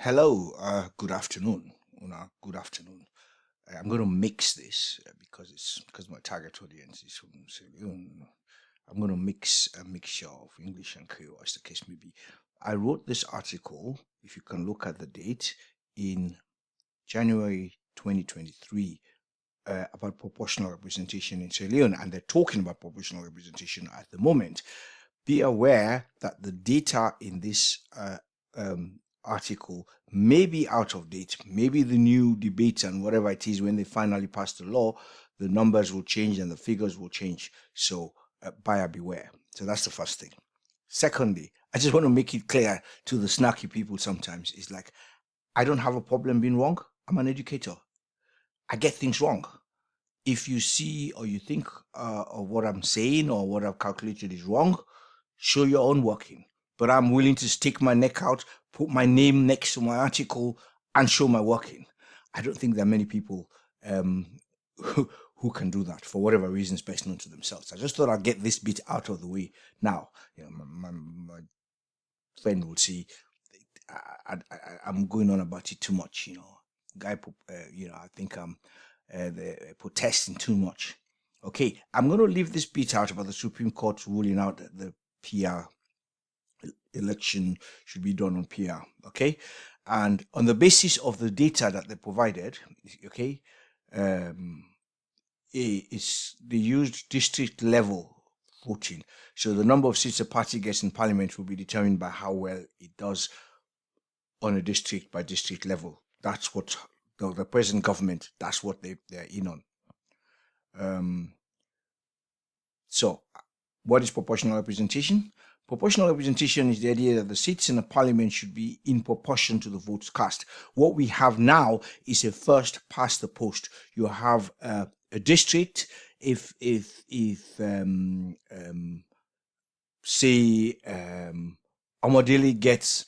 Hello, good afternoon. Good afternoon. I'm going to mix this because my target audience is from Sierra Leone. I'm going to mix a mixture of English and Creole, as the case may be. I wrote this article, if you can look at the date, in January 2023 about proportional representation in Sierra Leone, and they're talking about proportional representation at the moment. Be aware that the data in this article may be out of date. Maybe the new debate and whatever it is, when they finally pass the law, the numbers will change and the figures will change. So buyer beware. So that's the first thing. Secondly, I just want to make it clear to the snarky people sometimes. It's like, I don't have a problem being wrong. I'm an educator. I get things wrong. If you see or you think of what I'm saying or what I've calculated is wrong, show your own working. But I'm willing to stick my neck out, put my name next to my article, and show my working. I don't think there are many people who can do that for whatever reasons best known to themselves. I just thought I'd get this bit out of the way now. My friend will see I'm going on about it too much. Guy, I think I'm protesting too much. Okay, I'm going to leave this bit out about the Supreme Court ruling out that the PR election should be done on PR. Okay, and on the basis of the data that they provided, okay, they used district level voting. So the number of seats a party gets in parliament will be determined by how well it does on a district by district level. That's what the present government, that's what they're in on. So what is proportional representation? Proportional representation is the idea that the seats in a parliament should be in proportion to the votes cast. What we have now is a first past the post. You have a district. If say Amadili gets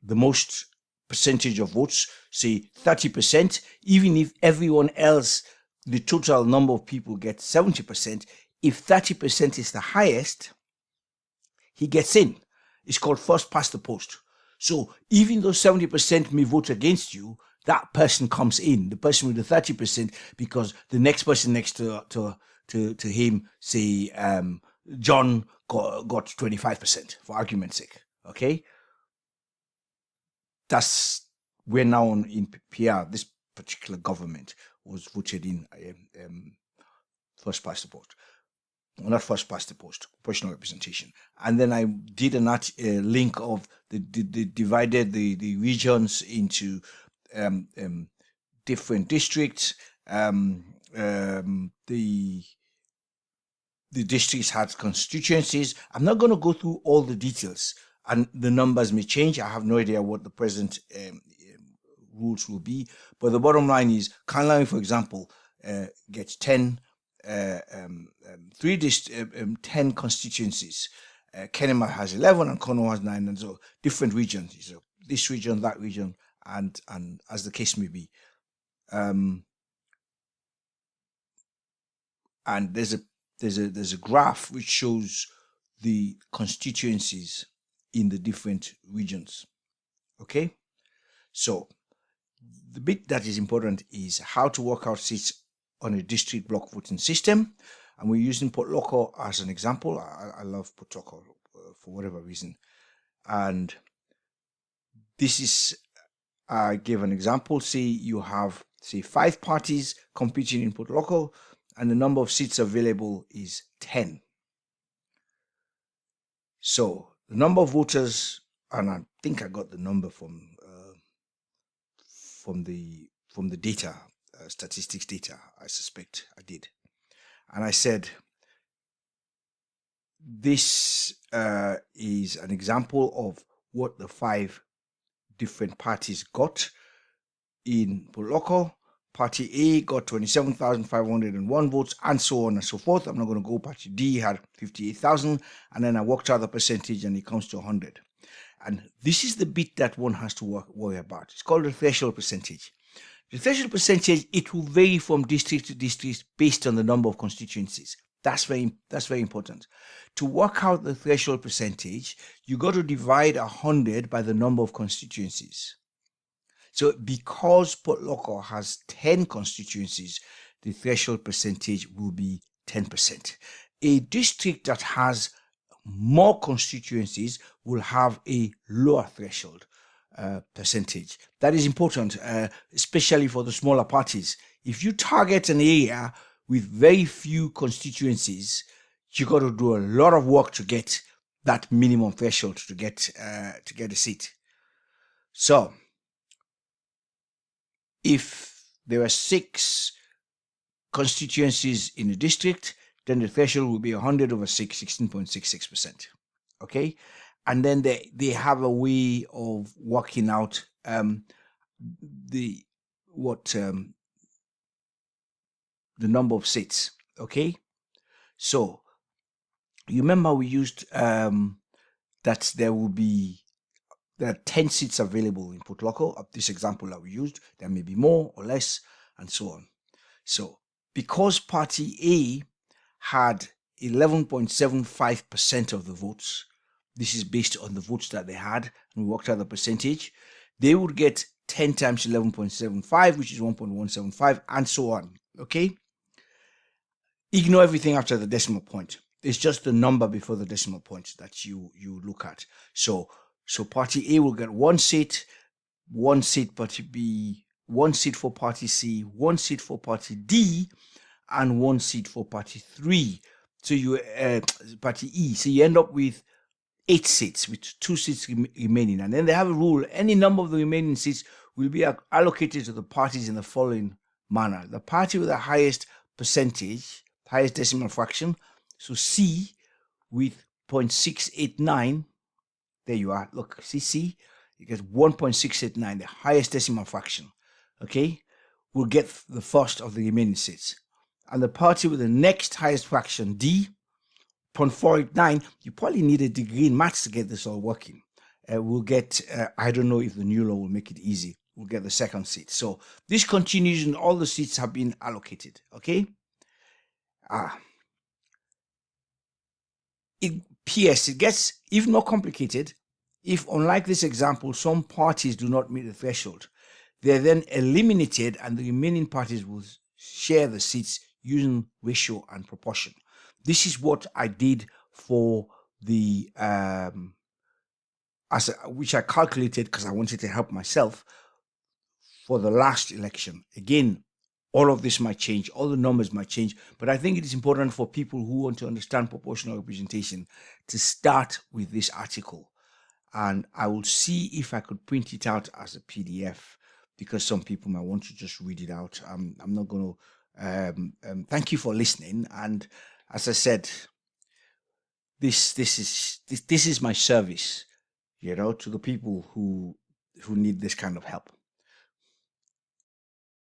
the most percentage of votes, say 30%, even if everyone else, the total number of people gets 70%, if 30% is the highest, he gets in. It's called first past the post. So even though 70% may vote against you, that person comes in, the person with the 30%, because the next person next to him, say John got 25%, for argument's sake. Okay? We're now in PR. This particular government was voted in first past the post. Not first past the post, proportional representation. And then I did a link of the divided the regions into different districts. The districts had constituencies. I'm not going to go through all the details, and the numbers may change. I have no idea what the present rules will be, but the bottom line is Kanlami, for example, gets 10 constituencies. Kenema has 11 and Kono has 9, and so different regions. So this region, that region, and as the case may be. And there's a graph which shows the constituencies in the different regions. Okay, so the bit that is important is how to work out seats on a district block voting system, and we're using Port Local as an example. I love Port Local for whatever reason, and this is I gave an example. Say you have 5 parties competing in Port Local, and the number of seats available is 10. So the number of voters, and I think I got the number from the data, statistics data. I suspect I did, and I said this is an example of what the 5 different parties got in Local. Party A got 27,501 votes, and so on and so forth. I'm not going to go. Party D had 58,000, and then I worked out the percentage, and it comes to 100. And this is the bit that one has to worry about. It's called the threshold percentage. The threshold percentage, it will vary from district to district based on the number of constituencies. That's very important. To work out the threshold percentage, you got to divide 100 by the number of constituencies. So because Port Loko has 10 constituencies, the threshold percentage will be 10%. A district that has more constituencies will have a lower threshold percentage. That is important, especially for the smaller parties. If you target an area with very few constituencies, you got to do a lot of work to get that minimum threshold to get a seat. So, if there are 6 constituencies in a district, then the threshold will be 100 over 6, 16.66%. Okay? And then they have a way of working out the number of seats. Okay? So, you remember we used that there are 10 seats available in Port Loko. Of this example that we used, there may be more or less, and so on. So, because Party A had 11.75% of the votes, this is based on the votes that they had, and we worked out the percentage, they would get 10 times 11.75, which is 1.175, and so on. Okay? Ignore everything after the decimal point. It's just the number before the decimal point that you look at. So Party A will get 1 seat, 1 seat Party B, 1 seat for Party C, 1 seat for Party D, and 1 seat for Party 3. So you Party E. So you end up with 8 seats, with 2 seats remaining. And then they have a rule: any number of the remaining seats will be allocated to the parties in the following manner. The party with the highest percentage, highest decimal fraction, so C with 0.689, there you are, look, C, you get 1.689, the highest decimal fraction, okay, will get the first of the remaining seats. And the party with the next highest fraction, D, 0.489, you probably need a degree in maths to get this all working. We'll get, I don't know if the new law will make it easy, we'll get the second seat. So this continues and all the seats have been allocated, okay? P.S. It gets even more complicated if, unlike this example, some parties do not meet the threshold. They're then eliminated and the remaining parties will share the seats using ratio and proportion. This is what I did for the which I calculated because I wanted to help myself for the last election. Again, all of this might change, all the numbers might change, but I think it is important for people who want to understand proportional representation to start with this article. And I will see if I could print it out as a PDF, because some people might want to just read it out. I'm not going to. Thank you for listening. And as I said, this is my service, to the people who need this kind of help.